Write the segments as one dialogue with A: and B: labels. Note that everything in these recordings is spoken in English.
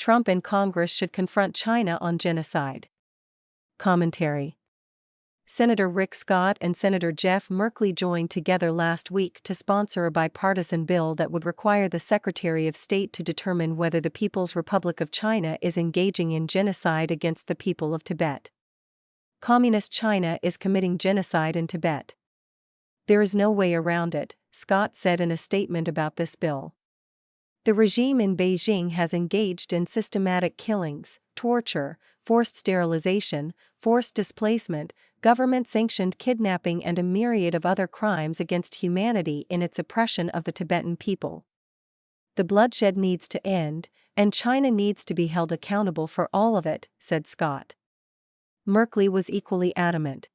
A: Trump and Congress should confront China on genocide. Commentary. Senator Rick Scott and Senator Jeff Merkley joined together last week to sponsor a bipartisan bill that would require the Secretary of State to determine whether the People's Republic of China is engaging in genocide against the people of Tibet. Communist China is committing genocide in Tibet. There is no way around it, Scott said in a statement about this bill. The regime in Beijing has engaged in systematic killings, torture, forced sterilization, forced displacement, government-sanctioned kidnapping and a myriad of other crimes against humanity in its oppression of the Tibetan people. The bloodshed needs to end, and China needs to be held accountable for all of it, said Scott. Merkley was equally adamant.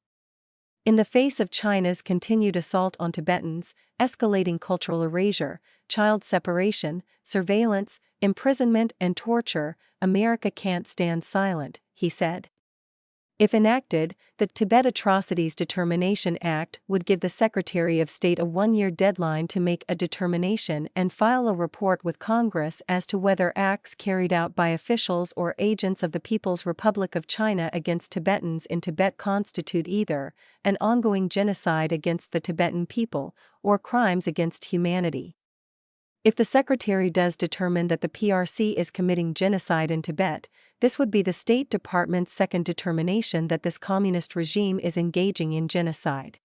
A: In the face of China's continued assault on Tibetans, escalating cultural erasure, child separation, surveillance, imprisonment and torture, America can't stand silent, he said. If enacted, the Tibet Atrocities Determination Act would give the Secretary of State a one-year deadline to make a determination and file a report with Congress as to whether acts carried out by officials or agents of the People's Republic of China against Tibetans in Tibet constitute either an ongoing genocide against the Tibetan people or crimes against humanity. If the Secretary does determine that the PRC is committing genocide in Tibet, this would be the State Department's second determination that this communist regime is engaging in genocide.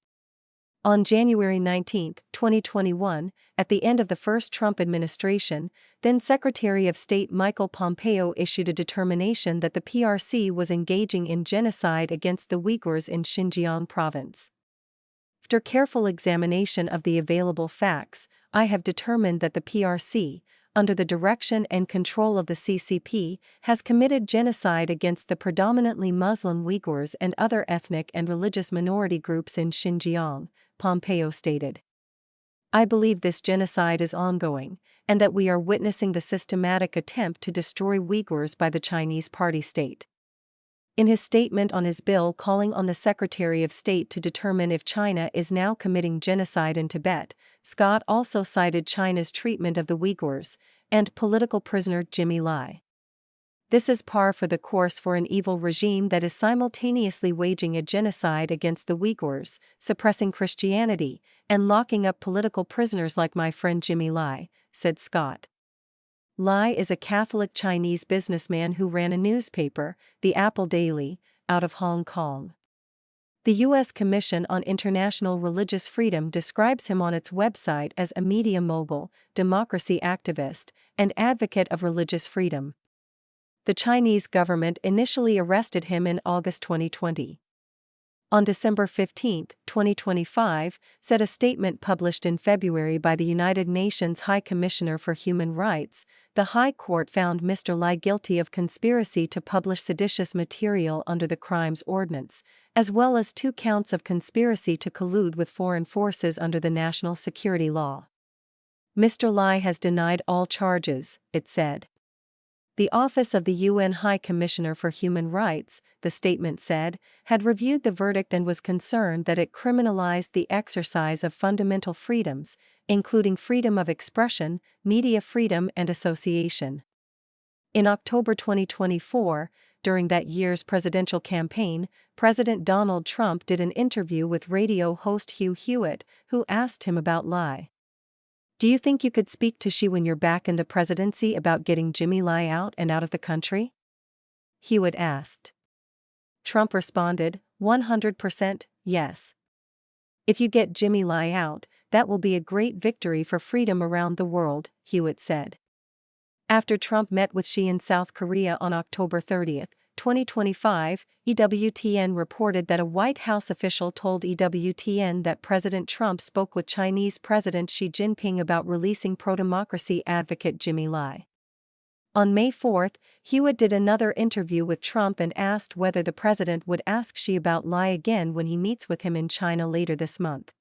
A: On January 19, 2021, at the end of the first Trump administration, then Secretary of State Michael Pompeo issued a determination that the PRC was engaging in genocide against the Uyghurs in Xinjiang province. After careful examination of the available facts, I have determined that the PRC, under the direction and control of the CCP, has committed genocide against the predominantly Muslim Uyghurs and other ethnic and religious minority groups in Xinjiang, Pompeo stated. I believe this genocide is ongoing, and that we are witnessing the systematic attempt to destroy Uyghurs by the Chinese Party state. In his statement on his bill calling on the Secretary of State to determine if China is now committing genocide in Tibet, Scott also cited China's treatment of the Uyghurs and political prisoner Jimmy Lai. This is par for the course for an evil regime that is simultaneously waging a genocide against the Uyghurs, suppressing Christianity, and locking up political prisoners like my friend Jimmy Lai, said Scott. Lai is a Catholic Chinese businessman who ran a newspaper, the Apple Daily, out of Hong Kong. The U.S. Commission on International Religious Freedom describes him on its website as a media mogul, democracy activist, and advocate of religious freedom. The Chinese government initially arrested him in August 2020. On December 15, 2025, said a statement published in February by the United Nations High Commissioner for Human Rights, the High Court found Mr. Lai guilty of conspiracy to publish seditious material under the Crimes Ordinance, as well as 2 counts of conspiracy to collude with foreign forces under the National Security Law. Mr. Lai has denied all charges, it said. The Office of the UN High Commissioner for Human Rights, the statement said, had reviewed the verdict and was concerned that it criminalized the exercise of fundamental freedoms, including freedom of expression, media freedom and association. In October 2024, during that year's presidential campaign, President Donald Trump did an interview with radio host Hugh Hewitt, who asked him about Lai. Do you think you could speak to Xi when you're back in the presidency about getting Jimmy Lai out and out of the country? Hewitt asked. Trump responded, 100%, yes. If you get Jimmy Lai out, that will be a great victory for freedom around the world, Hewitt said. After Trump met with Xi in South Korea on October 30, 2025, EWTN reported that a White House official told EWTN that President Trump spoke with Chinese President Xi Jinping about releasing pro-democracy advocate Jimmy Lai. On May 4, Hewitt did another interview with Trump and asked whether the president would ask Xi about Lai again when he meets with him in China later this month.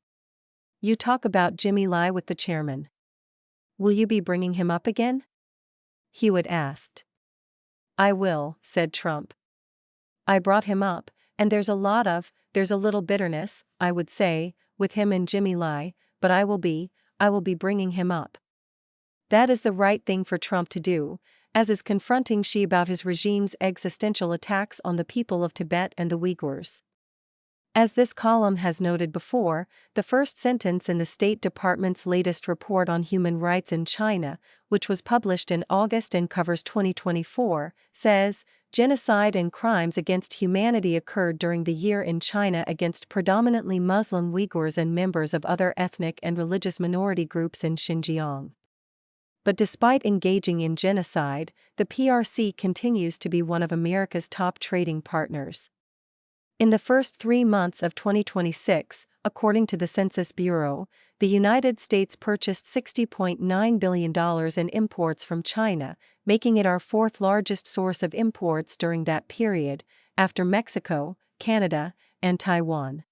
A: You talk about Jimmy Lai with the chairman. Will you be bringing him up again? Hewitt asked. I will, said Trump. I brought him up, and there's a little bitterness, I would say, with him and Jimmy Lai, but I will be bringing him up. That is the right thing for Trump to do, as is confronting Xi about his regime's existential attacks on the people of Tibet and the Uyghurs. As this column has noted before, the first sentence in the State Department's latest report on human rights in China, which was published in August and covers 2024, says, "Genocide and crimes against humanity occurred during the year in China against predominantly Muslim Uyghurs and members of other ethnic and religious minority groups in Xinjiang." But despite engaging in genocide, the PRC continues to be one of America's top trading partners. In the first 3 months of 2026, according to the Census Bureau, the United States purchased $60.9 billion in imports from China, making it our fourth largest source of imports during that period, after Mexico, Canada, and Taiwan.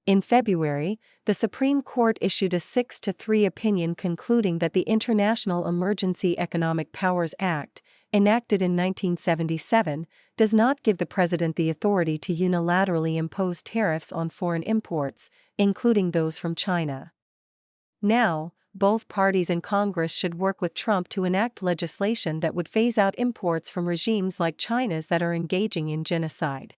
A: In February, the Supreme Court issued a 6-3 opinion concluding that the International Emergency Economic Powers Act, enacted in 1977, does not give the president the authority to unilaterally impose tariffs on foreign imports, including those from China. Now, both parties in Congress should work with Trump to enact legislation that would phase out imports from regimes like China's that are engaging in genocide.